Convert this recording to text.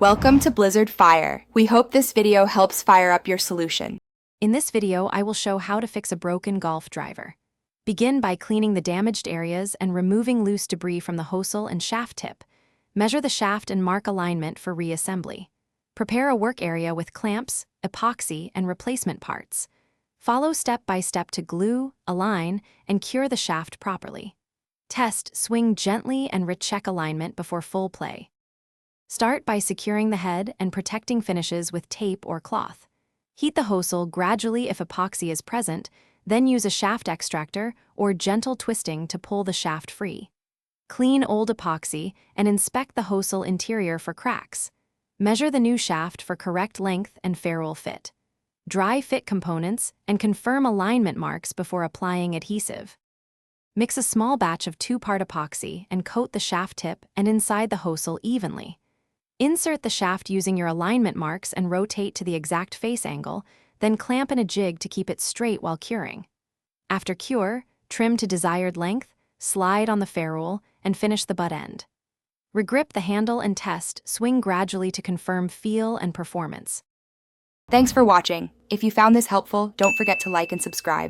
Welcome to Blizzard Fire. We hope this video helps fire up your solution. In this video, I will show how to fix a broken golf driver. Begin by cleaning the damaged areas and removing loose debris from the hosel and shaft tip. Measure the shaft and mark alignment for reassembly. Prepare a work area with clamps, epoxy, and replacement parts. Follow step by step to glue, align, and cure the shaft properly. Test, swing gently, and recheck alignment before full play. Start by securing the head and protecting finishes with tape or cloth. Heat the hosel gradually if epoxy is present, then use a shaft extractor or gentle twisting to pull the shaft free. Clean old epoxy and inspect the hosel interior for cracks. Measure the new shaft for correct length and ferrule fit. Dry fit components and confirm alignment marks before applying adhesive. Mix a small batch of 2-part epoxy and coat the shaft tip and inside the hosel evenly. Insert the shaft using your alignment marks and rotate to the exact face angle, then clamp in a jig to keep it straight while curing. After cure, trim to desired length, slide on the ferrule, and finish the butt end. Regrip the handle and test, swing gradually to confirm feel and performance. Thanks for watching. If you found this helpful, don't forget to like and subscribe.